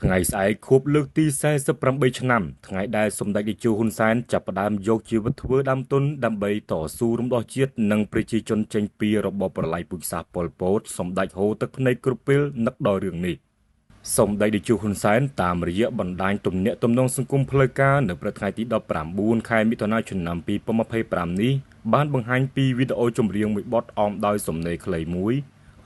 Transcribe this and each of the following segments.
ថ្ងៃស្អែកខួបលើកទី48ឆ្នាំថ្ងៃដែលសម្ដេចតេជោហ៊ុនសែនចាប់ផ្ដើមយកជីវិតធ្វើដើមទុនដើម្បីតស៊ូរំដោះជាតិនិងប្រជាជនចេញពីរបបប្រល័យពូជសាសន៍ប៉ុលពតសម្ដេចហូរទឹកភ្នែកគ្រប់ពេលនឹកដល់រឿងនេះសម្ដេចតេជោហ៊ុនសែនតាមរយៈបណ្ដាញទំនាក់ទំនងសង្គមផ្លូវការនៅព្រឹកថ្ងៃទី19ខែមិថុនាឆ្នាំ2025នេះបានបង្ហាញពីវីដេអូចម្រៀងមួយបទអមដោយសំណេរខ្លីមួយ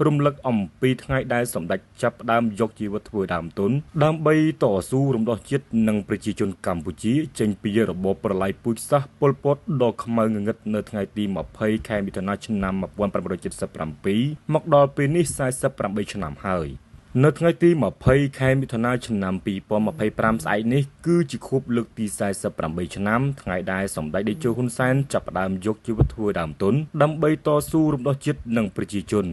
រំលឹកអំពីថ្ងៃដែលសម្ដេចចាប់ផ្ដើមយកជីវិតធ្វើដើមទុនដើម្បីតស៊ូរំដោះជាតិនិងប្រជាជនកម្ពុជាចេញពីរបបប្រល័យពូជសាសន៍ប៉ុលពតដ៏ខ្មៅងងឹតនៅថ្ងៃទី20ខែមិថុនាឆ្នាំ1977មកដល់ពេលនេះ48ឆ្នាំហើយនៅថ្ងៃទី20ខែមិថុនាឆ្នាំ2025ស្អែកនេះគឺជាខួបលើកទី48ឆ្នាំថ្ងៃដែលសម្ដេចតេជោហ៊ុនសែនចាប់ផ្ដើមយកជីវិតធ្វើដើមទុនដើម្បីតស៊ូរំដោះជាតិនិងប្រជាជន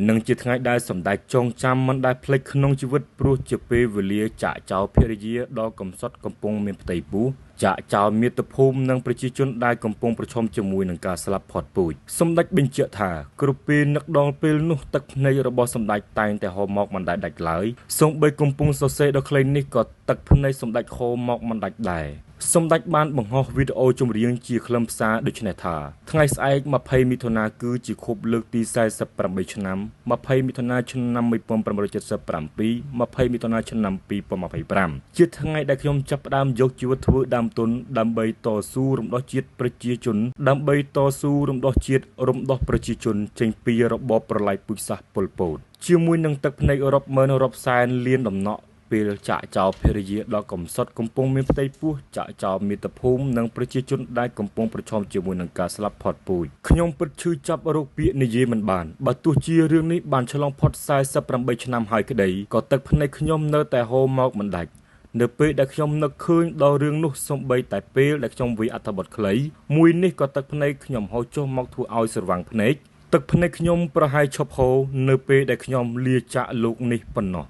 និងជាថ្ងៃដែលសម្ដេចចងចាំមិនដែលភ្លេចក្នុងជីវិតព្រោះជាពេលវេលាចាក់ចោលភរិយាដ៏កំសត់កំពុងមានផ្ទៃពោះចាក់ចោលមាតុភូមិនិងប្រជាជនដែលកំពុងប្រឈមជាមួយនឹងការស្លាប់ផុតពូជសម្ដេចបញ្ជាក់ថាគ្រប់ពេលនឹកដល់ពេលនោះទឹកភ្នែករបស់សម្ដេចតែងតែហូរមកមិនដែលដាច់ឡើយសូម្បីកំពុងសរសេរដ៏ខ្លីនេះក៏ទឹកភ្នែកសម្ដេចហូរមកមិនដាច់ដែរសម្ដេចបានបង្ហោះវីដេអូចម្រៀងជាខ្លឹមសារដូចនេះថាថ្ងៃស្អែក20មិថុនាគឺជាខួបលើកទី48ឆ្នាំ20មិថុនាឆ្នាំ1977 20មិថុនាឆ្នាំ2025ជាថ្ងៃដែលខ្ញុំចាប់ផ្ដើមយកជីវិតធ្វើដើមទុនដើម្បីតស៊ូរំដោះជាតិប្រជាជនដើម្បីតស៊ូរំដោះជាតិរំដោះប្រជាជនចេញពីរបបប្រល័យពូជសាសន៍ប៉ុលពតជាមួយនឹងទឹកភ្នែករាប់ម៉ឺនរាប់សែនលានដំណក់ពេលចាក់ចោលភរិយាដ៏កំសត់កំពុងមានផ្ទៃពោះចាក់ចោលមាតុភូមិនិងប្រជាជនដែលកំពុងប្រឈមជាមួយនឹងការស្លាប់ផុតពូជខ្ញុំពិតឈឺចាប់រោគពាក្យនិយាយមិនបានបើទោះជារឿងនេះបានឆ្លងផុត48ឆ្នាំហើយក្តីក៏ទឹកភ្នែកខ្ញុំនៅតែហូរមកមិនដាច់នៅពេលដែលខ្ញុំនឹកឃើញដល់រឿងនោះសូម្បីតែពេលដែលខ្ញុំវាយអត្ថបទខ្លីមួយនេះក៏ទឹកភ្នែកខ្ញុំហូរចុះមកធ្វើឲ្យស្រវាំងភ្នែកទឹកភ្នែកខ្ញុំប្រហែលឈប់ហូរនៅពេលដែលខ្ញុំលាចាកលោកនេះប៉ុណ្ណោះ